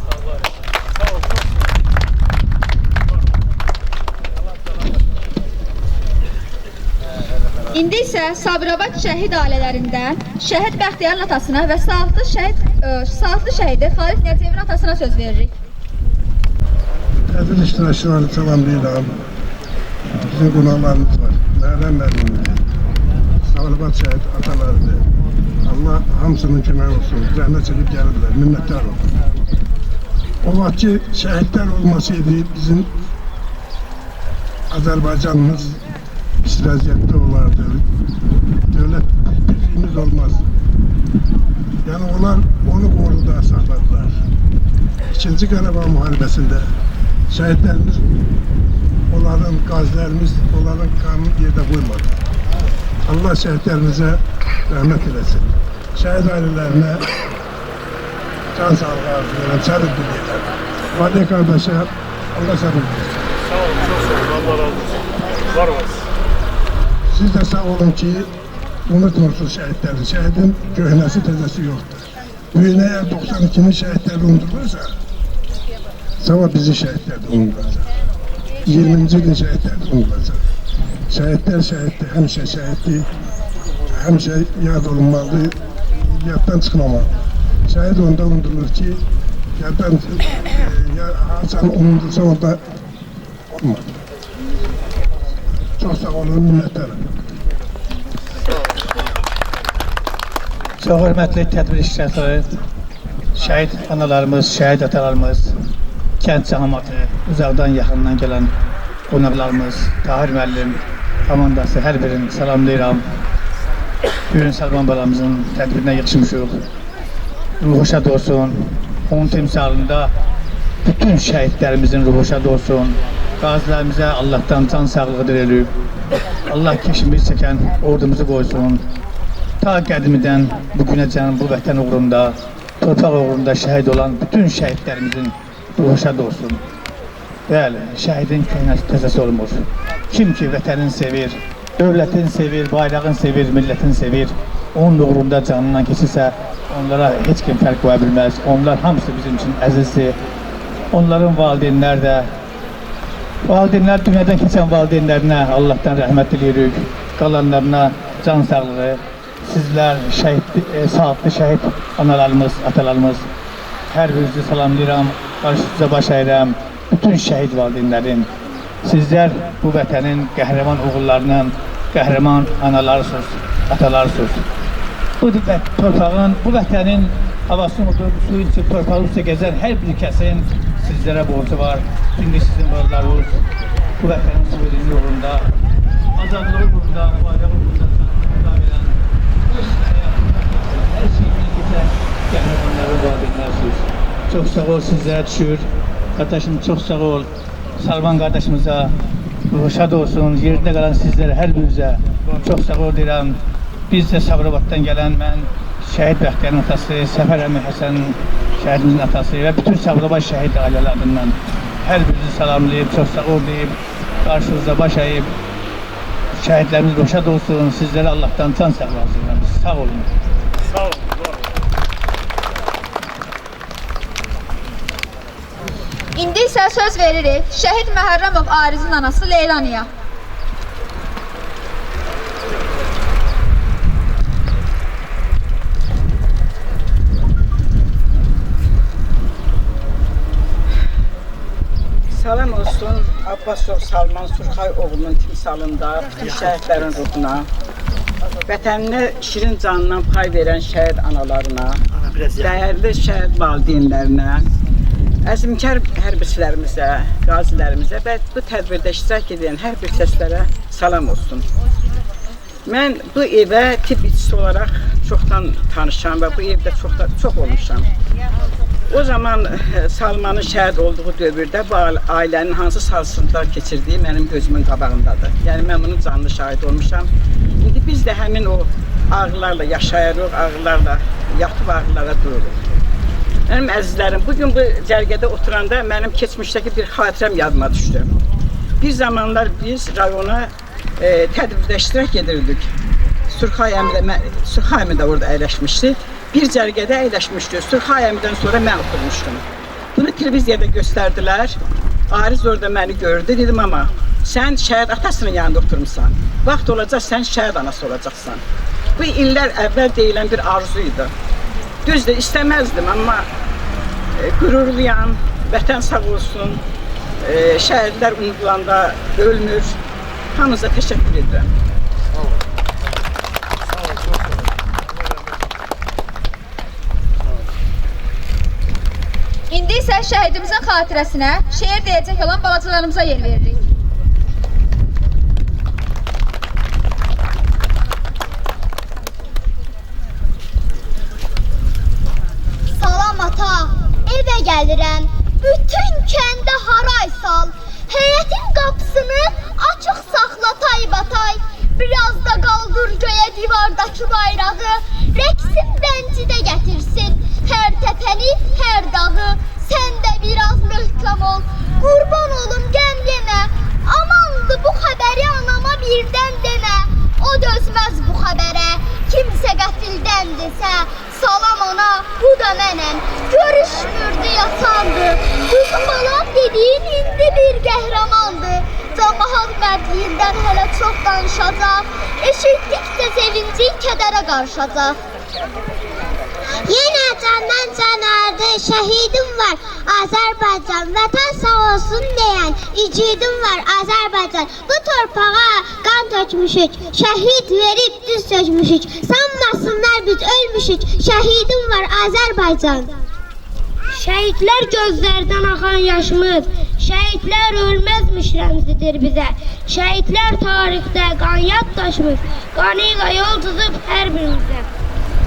İndi isə Sabirabad şəhid ailələrindən şəhid Bəxtiyarın atasına və Saatlı şəhidi Xalid Nəcəvin atasına söz veririk. Əziz iştirakçıları salamlayıram. Bizim qonaqlarımız var. Məhrəm müəllimdir. Sabirabad şəhid atalarıdır. Allah hamısının kömək olsun. Zəhmət çəkib gəlirlər. Minnətdar olun. O vaxt ki şəhidlər olmasaydı bizim Azərbaycanımız pis vəziyyətdə olardı. Dövlət birliğimiz olmaz. Yəni onlar onu qoruda saxladılar. İkinci Qarabağ müharibəsində şəhidlərimiz, onların qazilərimiz, onların qanını yerdə qoymadı. Allah şəhidlərimizə rəhmət eləsin. Şəhid ailələrinə can sağlığı arzu edirəm, səbir diləyirəm. Valiyə qardaşa Allah səbir diləyirəm. Sağ olun, çox sağ olun, Allah razı olsun. Var olasın. Siz də sağ olun ki, unutmursunuz şəhidləri. Şəhidin köhnəsi təzəsi yoxdur. Bu gün əgər 92-nin şəhidləri unutulursa, sabah bizi şəhidlər də unutulacaq. 20-ci gün şəhidlər də unutulacaq. Şəhidlər şəhiddir, həmişə şəhiddir, həmişə yad olunmalıdır, yaddan çıxmamalıdır. Şəhid onda unutulur ki, yaddan haçanı unutulsa orada olmadı. Çox sağ olun, minnətdarım. Çox hörmətli tədbir iştirakçıları, şəhid analarımız, şəhid atalarımız, kənd cəmaatı, uzaqdan yaxından gələn qonaqlarımız, Tahir müəllim, komandası hər birini salamlayıram. Bugün Salman balamızın tədbirinə yığışmışıq. Ruhu şad olsun, onun timsalında bütün şəhidlərimizin ruhu şad olsun. Qazilərimizə Allah'tan can sağlığı diləyirik. Allah keşimiz çəkən ordumuzu qoysun. Ta qədimidən bugünəcən bu vətən uğrunda, torpaq uğrunda şəhid olan bütün şəhidlərimizin ruhu şad olsun. Bəli, şəhidin köhnəsi təzəsi olmur. Kim ki vətənin sevir, dövlətin sevir, bayrağın sevir, millətin sevir, onun uğrunda canından keçirsə, onlara heç kim fərq qoya bilməz. Onlar hamısı bizim üçün əzizdir. Onların valideynlər də, valideynlər dünyadan keçən valideynlərinə Allah'tan rəhmət diliyirik. Qalanlarına can sağlığı. Sizlər saatlı şəhid analarımız, atalarımız, hər birinizi salamlayıram, qarşınıza baş əyirəm. Bütün şəhid valideynlərin Sizlər bu vətənin qəhrəman oğullarının, qəhrəman analarısınız, atalarısınız. Bu torpağın, bu vətənin havasını udur, suyu için, torpağı üstə gəzən hər bir kəsin sizlərə borcu var. Çünki sizin varlarınız bu vətənin suyu yolunda, azadlığı uğrunda, bayrağı uğrunda verən, hər şeyini keçən qəhrəmanların valideynlərsiniz. Çox sağ ol, sizlərə düşür. Qardaşım, çox sağ ol. Salman qardaşımıza şad olsun, yerində qalan sizlərə, hər birinizə çox sağ ol deyirəm. Biz də Sabirabaddan gələn, mən şəhid Bəxtiyarın atası, Səfər Əmi Həsən şəhidimizin atası və bütün Sabirabad şəhid ailələrdən hər birinizi salamlayıb, çox sağ ol deyib, qarşınızda baş əyib, şəhidlərimiz şad olsun, sizlərə Allahdan can sağlığı arzulayıram. Sağ olun. Sağ olun. İndi isə söz veririk Şəhid Məhərrəmov Arizin anası Leylaniya. Salam olsun Abbasov Salman Surxay oğlunun timsalında şəhidlərin ruhuna, vətəninə şirin canından pay verən şəhid analarına, dəyərli şəhid valideynlərinə, əzmkar hərbiçilərimizə, qazilərimizə və bu tədbirdə iştirak edən hər bir kəslərə salam olsun. Mən bu evə tibb işçisi olaraq çoxdan tanışam və bu evdə çox olmuşam. O zaman Salmanın şəhid olduğu dövrdə bu ailənin hansı sarsıntılar keçirdiyi mənim gözümün qabağındadır. Yəni mən bunun canlı şahid olmuşam. İndi biz də həmin o ağrılarla yaşayırıq, ağrılarla yatıb ağrılara dururuq. Mənim əzizlərim, bugün bu cərgədə oturanda mənim keçmişdəki bir xatirəm yadıma düşdü. Bir zamanlar biz rayona tədbirdə iştirak edirdik. Surxay əmi də orada əyləşmişdi. Bir cərgədə əyləşmişdi. Surxay əmidən sonra mən oturmuşdum. Bunu televiziyada göstərdilər. Ariz orada məni gördü. Dedim, ama sən şəhid atasının yanında oturmuşsan. Vaxt olacaq, sən şəhid anası olacaqsan. Bu illər əvvəl deyilən bir arzuydu. Düzdür, istəməzdim, amma qürurluyam, vətən sağ olsun, şəhidlər unudulanda ölmür. Hamınıza təşəkkür edirəm. İndi isə şəhidimizin xatirəsinə şeir deyəcək olan balacalarımıza yer veririk. Salam ata, evə gəlirəm, bütün kəndə haray sal. Həyətin qapısını açıq saxla taybatay. Biraz da qaldır göyə divardakı bayrağı. Rəqsim bəncidə gətirsin hər təpəni, hər dağı. Sən də biraz möhkəm ol, qurban olum qəm yemə. Amandı bu xəbəri anama birdən demə. O dözməz bu xəbərə, kimsə qəfildən desə. Salam ana, bu da mənəm, görüşmürdü yatandı. Qızım balam dediyin indi bir qəhrəmandı. Camahat mərdliyindən hələ çox danışacaq. Eşitdikcə sevinci kədərə qarışacaq. Yenə candan canardı şəhidim var Azərbaycan, vətən sağ olsun deyən incidim var Azərbaycan. Bu torpağa qan tökmüşük, şəhid verib düz sökmüşük. Sanmasınlar biz ölmüşük, şəhidim var Azərbaycan. Şəhidlər gözlərdən axan yaşımız, şəhidlər ölməzmiş rəmzidir bizə. Şəhidlər tarixdə qan yaddaşımız, qanıyla yol cızıb hər birimizə.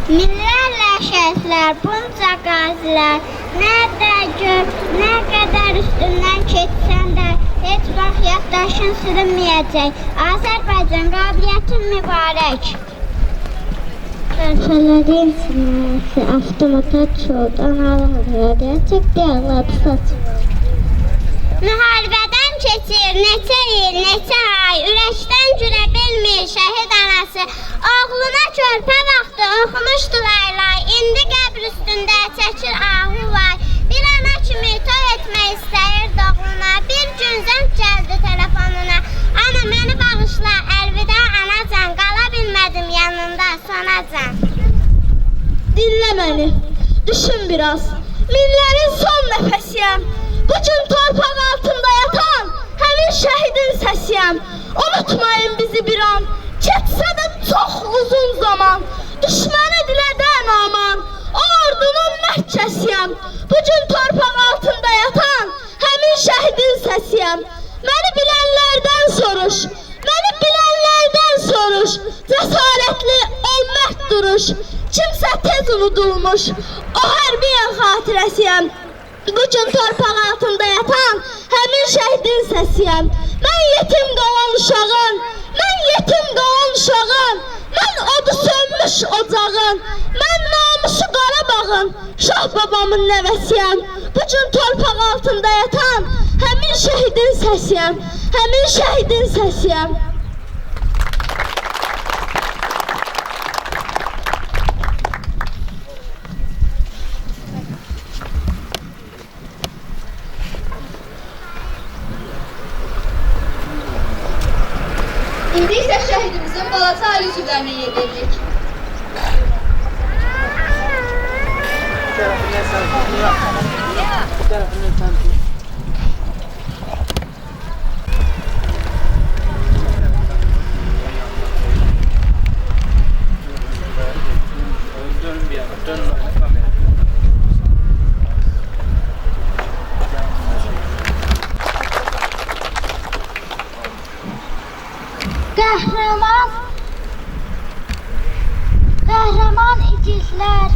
Minlərlə şəhidlər, bunca qazilər, nerdə gör, nə qədər üstündən keçsən də, heç vaxt yaddaşın sürünməyəcək. Azərbaycan qabiliyyətin mübarək. Qarşıladığım sinirləsi, avtomata çoğdan alır, çəkdi ağladı saçı. Müharibədən keçir neçə il, neçə ay, ürəkdən gülə bilmir şəhid anası. Oğluna körpə vaxtı oxumuşdu laylay, indi qəbr üstündə çəkir ahu vay. Bir ana kimi toy etmək istəyirdi oğluna, bir gün zəng gəldi telefonuna. Ana məni bağışla, əlvida anacan, qala bilmədim yanında sonacan. Dinlə məni, düşün biraz, minlərin son nəfəsiyəm. Bugün torpaq altında yatan həmin şəhid səsiyəm. Unutmayın bizi bir an, keçsə də çox uzun zaman. Düşməni dilədən aman, o ordunun Məkkəsiyəm. Bugün torpaq altında yatan həmin şəhidin səsiyəm. Məni bilənlərdən soruş, məni bilənlərdən soruş. Cəsarətli olmaq duruş, kimsə tez unudulmuş, o hərbiyə xatirəsiyəm. Bugün torpaq altında yatan həmin şəhidin səsiyəm. Mən yetim qalan uşağın, mən yetim qalan uşağın, mən odu sönmüş ocağın, mən namusu Qarabağın, Şah babamın nəvəsiyəm. Bugün torpaq altında yatan həmin şəhidin səsiyəm, həmin şəhidin səsiyəm. İndi isə şəhidimizin balası ailə üzvlərinə yediririk. Qəhrəman igidlər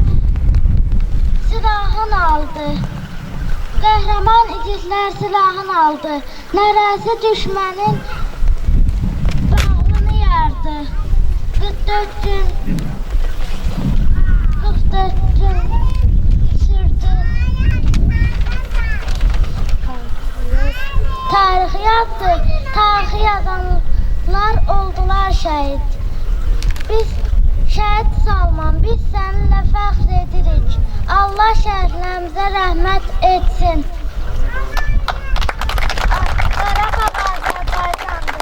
silahını aldı. Qəhrəman igidlər silahını aldı. Nərəsi düşmənin bağrını yardı. 44 gün sürdü. Tarixi yazdı. Tarixi yazanlar oldular şəhid. Biz şəhid Salman, biz səninlə fəxr edirik. Allah şəhidlərimizə rəhmət etsin. Qarabağ Azərbaycandır.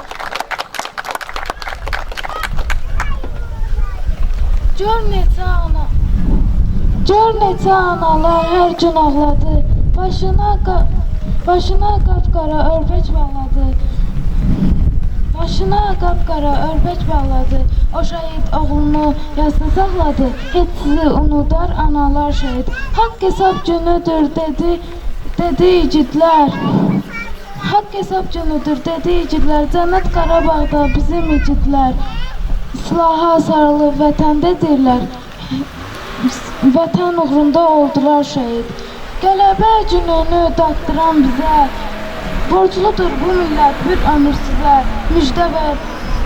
Gör necə analar hər gün ağladı. Başına qapqara örbək bağladı. Başına qapqara örbək bağladı. O şəhid oğlunu yasda saxladı. Heç sizi unudar analar şəhid. Haqq hesab günüdür dedi igidlər. Haqq hesab günüdür dedi igidlər. Cənnət Qarabağda bizim igidlər. Silaha sarılıb vətəndedirlər. Vətən uğrunda oldular şəhid. Qələbə gününü datdıran bizə. Borcludur bu millət bir ömür sizə. Müjdə və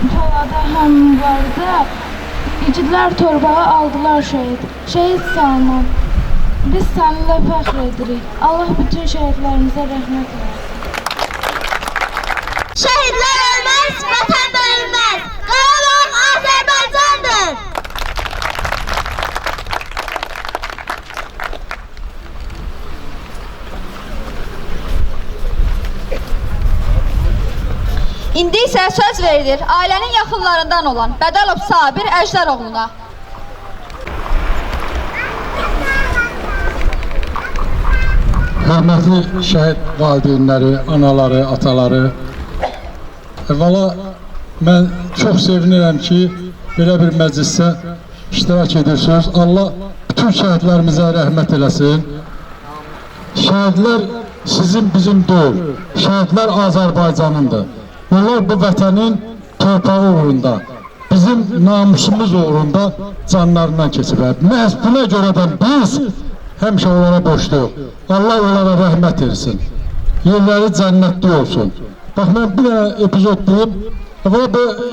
polada həm mübarizə. İgidlər torbağa aldılar şəhid. Şəhid Salman, biz səninlə fəxr edirik. Allah bütün şəhidlərimizə rəhmət etsin. Şəhidlər ölməz, vətən də ölməz. Qarabağ Azərbaycandır. İndi isə söz verilir ailənin yaxınlarından olan Bədəlov Sabir Əjdaroğluna. Hörmətli şəhid valideynləri, anaları, ataları, əvvəla mən çox sevinirəm ki, belə bir məclisdə iştirak edirsiniz. Allah bütün şəhidlərimizə rəhmət eləsin. Şəhidlər sizin bizim deyil, şəhidlər Azərbaycanındır. Onlar bu vətənin torpağı uğrunda, bizim namusumuz uğrunda canlarından keçirlər. Məhz buna görə də biz həmişə onlara borcluyuq. Allah onlara rəhmət etsin. Yerləri cənnətli olsun. Bax, mən bir dənə epizod deyim. Və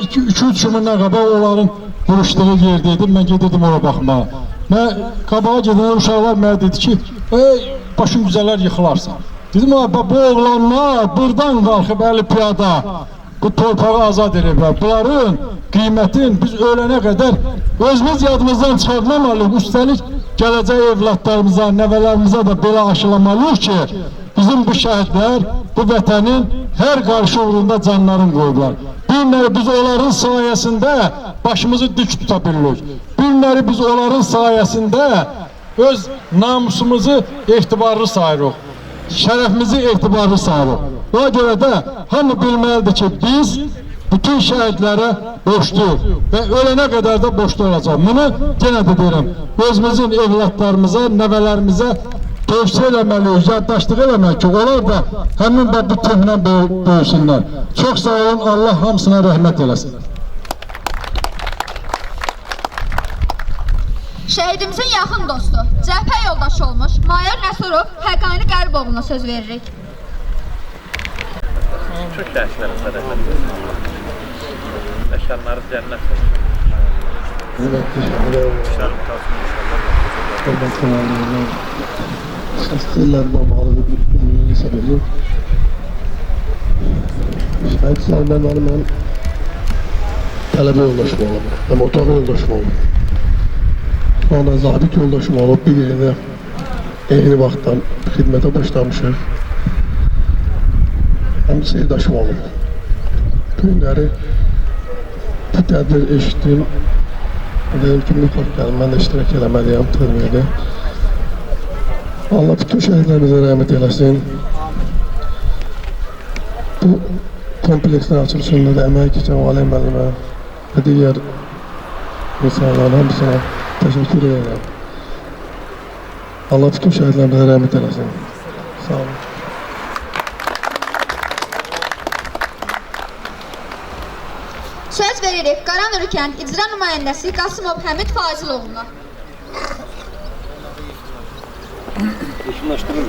2-3 günündən qabaq onların vuruşduğu yerdeydim. Mən gedirdim ona baxmağa. Mən qabağa gedən uşaqlar mənə dedi ki, başın güzələr yıxılarsan. Dedim, bu oğlanlar buradan qalxıb əli piyada bu torpağı azad ediblər. Bunların qiymətin biz ölənə qədər özümüz yadımızdan çıxartmamalıyıq. Üstəlik gələcək evlatlarımıza, nəvələrimizə də belə aşılamalıyıq ki, bizim bu şəhidlər bu vətənin hər qarşı uğrunda canlarını qoyublar. Bir günləri biz onların sayəsində başımızı dik tuta bilirik. Bir günləri biz onların sayəsində öz namusumuzu etibarlı sayırıq. şərəfimizi etibarlı sayılır. Buna görə də hamı bilməlidir ki, biz bütün şəhidlərə borçluyuq və ölənə qədər də borçlu olacaq. Bunu yenə də deyirəm, özümüzün evlatlarımıza, nəvələrimizə tövsiyə eləməliyik, yaddaşlıq eləməliyik ki, onlar da həmin bu töhmə böyüsünlər. Çox sağ olun, Allah hamısına rəhmət eləsin. Şəhidimizin yaxın dostu, cəbhə yoldaşı olmuş Mayor Nəsurov Həqani Qəriboğlu'na söz veririk. Çok şəhidlərin sədəqət olsun. Əşyanları cənnət olsun. Evet, teşekkür ederim. Şəxsiylər bağlı bir səbəbi. Şəhid sahibləri mənim tələbə yoldaşım olub, otağı yoldaşım olub. Sonra zabit yoldaşım olub, bir yerində eyni vaxtdan xidmətə başlamışıq. Həm sevdaşım olub. Günləri bu tədbir eşitdim. Dedim ki, mütləq gəlin, mən də iştirak eləməliyəm tədbirdə. Allah bütün şəhidlərimizə rəhmət eləsin. Bu komplekslər açılışında da əmək keçən Vali müəllimə və digər insanların hamısına təşəkkür edirəm. Allah bütün şəhidlərimizə rəhmət eləsin. Sağ olun. Söz veririk Qaranürü kənd icra nümayəndəsi Qasımov Həmid Faziloğlu'na. Yeşilləşdirir.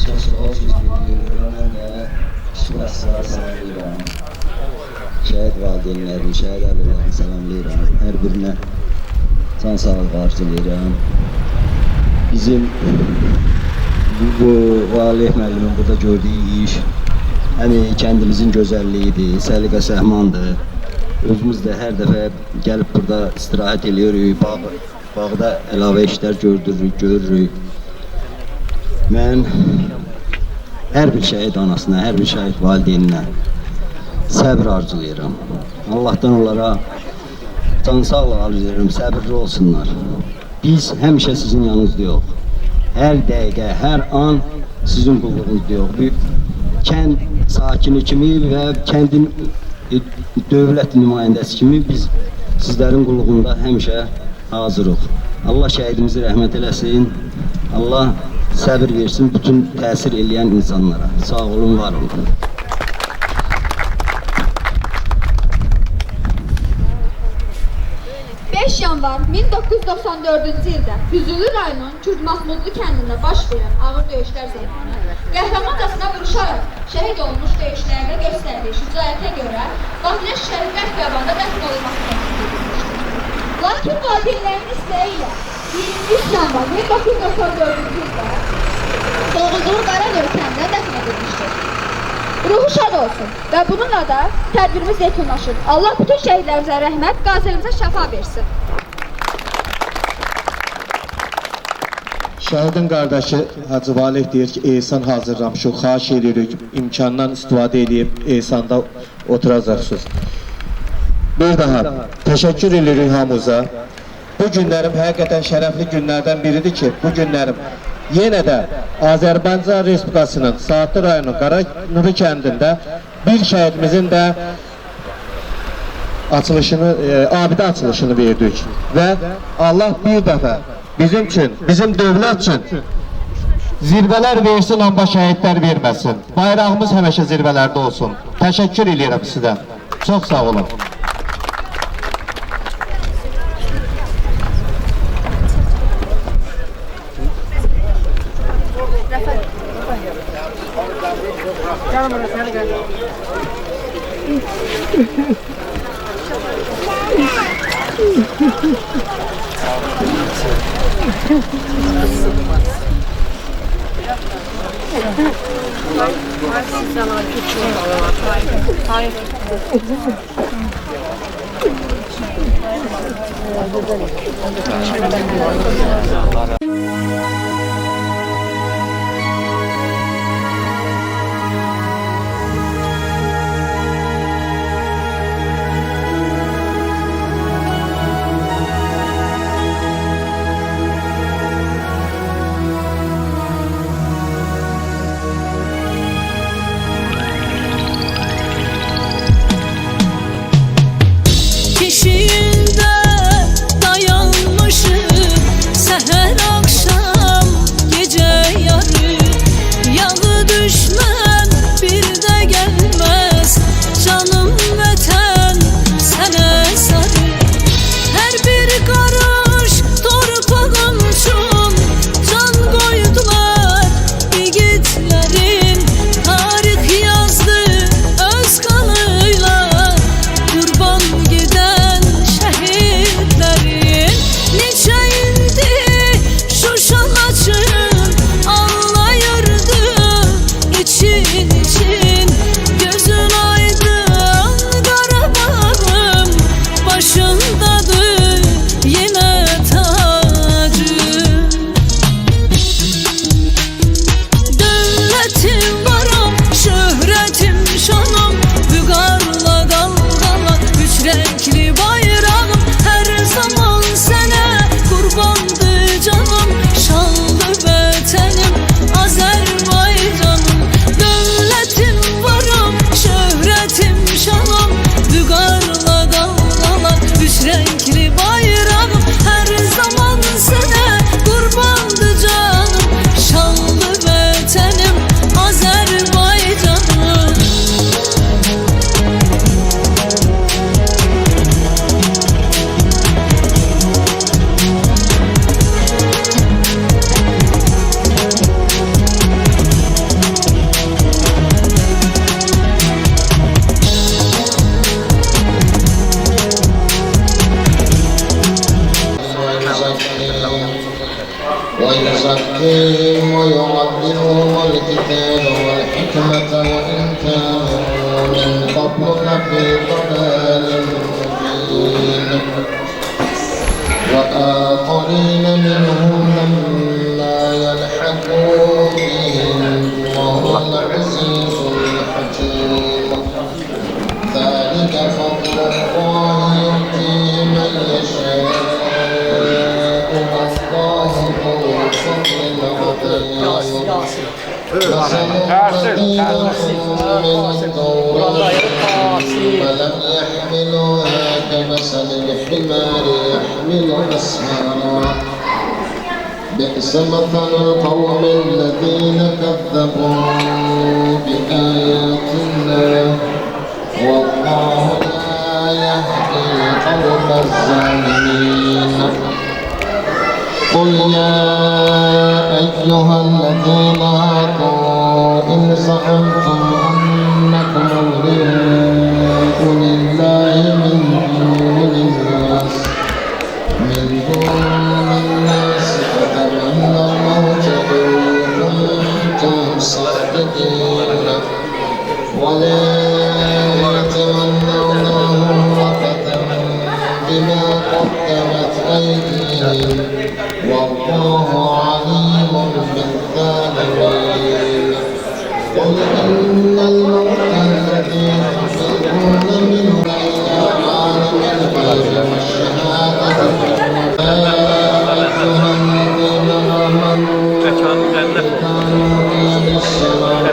Çox sağ ol, siz bildirirəm, mən də şübhəsizlər salamlayıram. Şəhid valideynlərini, şəhid ailələrini salamlayıram. Hər birinə can sağlığı arzulayıram. Bizim bu Valih müəllimin burada gördüyü iş, hani kəndimizin gözəlliyidir, səliqə səhmandır. Özümüz də hər dəfə gəlib burada istirahət ediyoruz, bağda əlavə işlər görürük. Mən hər bir şəhid anasına, hər bir şəhid valideyninə səbr arzulayıram. Allah'tan onlara can sağlığı arzulayıram, səbirli olsunlar. Biz həmişə sizin yanınızda yox. Hər dəqiqə, hər an sizin qulluğunuzda yox. Bir kənd sakini kimi və kəndin dövlət nümayəndəsi kimi biz sizlərin qulluğunda həmişə hazırıq. Allah şəhidimizi rəhmət eləsin. Allah səbir versin bütün təsir eləyən insanlara. Sağ olun, var olun. Yanvar 1994-cü ildə Füzuli rayonunun Kürt Mahmudlu kəndində baş verən ağır döyüşlər zamanı qəhrəmancasına vuruşaraq şəhid olmuş döyüşlərdə göstərdiyi şücaətə görə Qafilət Şəriflər Xiyabanda dəfn olunması təklif edilmişdir. Lakin valideynlərin istəyi ilə 23 yanvar 1994-cü ildə doğulduğu Qaranürü kəndinə dəfn edilmişdir. Ruhu şad olsun və bununla da tədbirimiz yekunlaşır. Allah bütün şəhidlərimizə rəhmət, qazilərimizə şəfa versin. Şəhidin qardaşı Hacı Valih deyir ki, ehsan hazırlamışıq, xahiş edirik, imkandan istifadə edib ehsanda oturacaqsınız. Bir daha təşəkkür edirik hamımıza. Bu günlərim həqiqətən şərəfli günlərdən biridir ki, bu günlərim yenə də Azərbaycan Respublikasının Saatlı rayonu Qaranürü kəndində bir şəhidimizin də abidə açılışını verdik və Allah bir dəfə bizim üçün, bizim dövlət üçün zirvələr versin, amma şəhidlər verməsin. Bayrağımız həmişə zirvələrdə olsun. Təşəkkür edirəm sizə. Çox sağ olun. ويزكيهم ويعلمهم الكتاب والحكمة وإن كانوا من قبل لفي ضلال مبين وآخرين منهم لما يلحقوا بهم وهو العزيز الحكيم ذلك فضل الله يؤتيه من يشاء والله ذو الفضل العظيم مثل الذين حملوا التوراة فلم يحملوها كمثل الحمار يحمل أسفارا بئس مثل القوم الذين كذبوا بآيات الله والله لا يهدي القوم الظالمين قل يا أيها الذين هادوا إن زعمتم أنكم أولياء لله من دون الناس فتمنوا الموت إن كنتم صادقين ولا يتمنونه أبدا بما قدمت أيديهم والله عليم بالظالمين قل إن الموت الذي تفرون منه إلى عالم الغيب والشهادة يا أيها الذين آمنوا كانوا للصلاة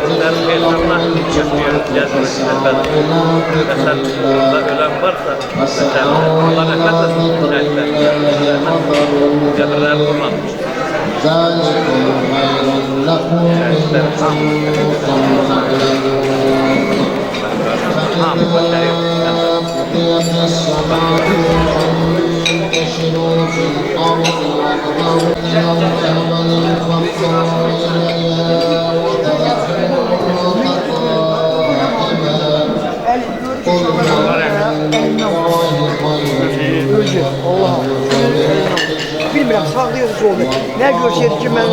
ذلكم خير لكم إن كنتم تعلمون فإذا قضيت الصلاة فانتشروا في الأرض وابتغوا من فضل إليها وتذكروا قائما قل bilmirəm, sağlayırız oldu. Nə görsəydi ki, mən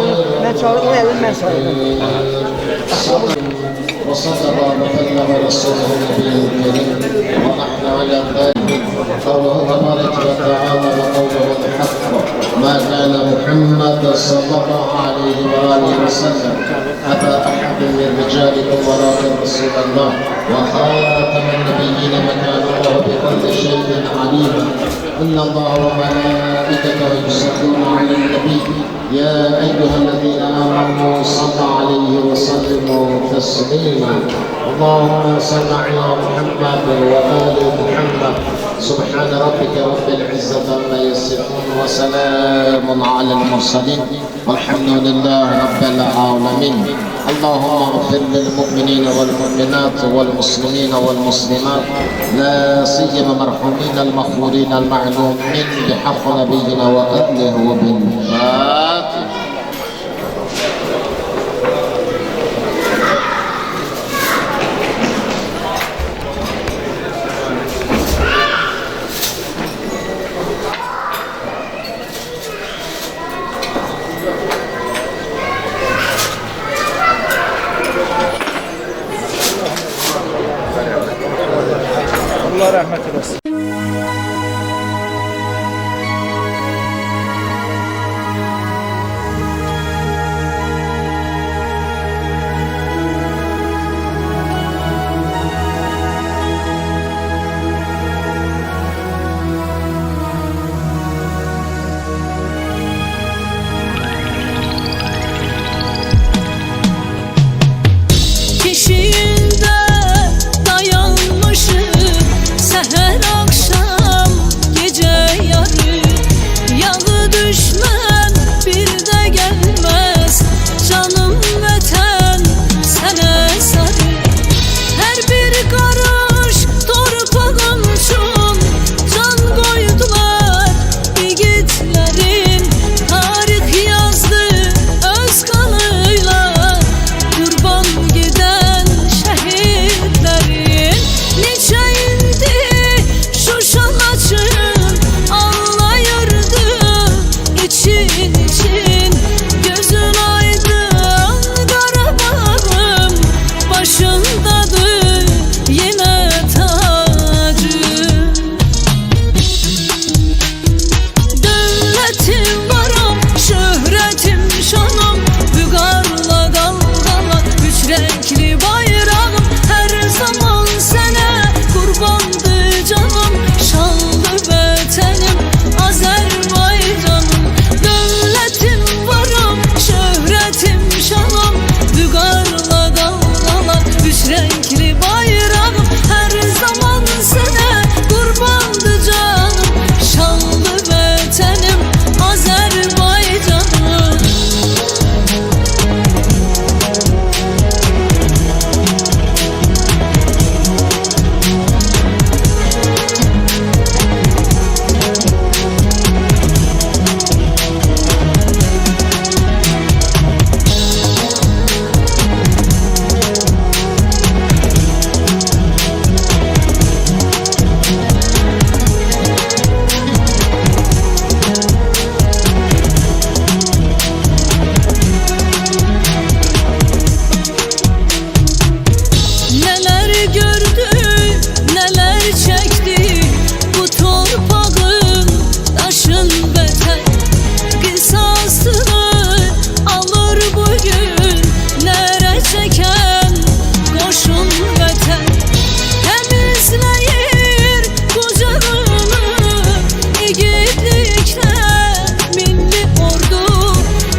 çağırdım, onu əlini mən sağladım. وصدق وبلغ رسوله النبي الكريم ونحن على ذلك قوله تبارك وتعالى وقوله الحق ما كان محمد صلى الله عليه واله وسلم ابا احد من رجالكم ولكن رسول الله وخاتم النبيين وكان الله بكل شيء عليما ان الله وملائكته يصلون على النبي يا ايها الذين امنوا صلوا عليه وسلموا تسليما اللهم صل على محمد وآل محمد سبحان ربك رب العزة عما يصفون وسلام على المرسلين والحمد لله رب العالمين اللهم اغفر للمؤمنين والمؤمنات والمسلمين والمسلمات لا سيما مرحومين المغفورين المعلومين بحق نبينا وأهله وبالفاتحة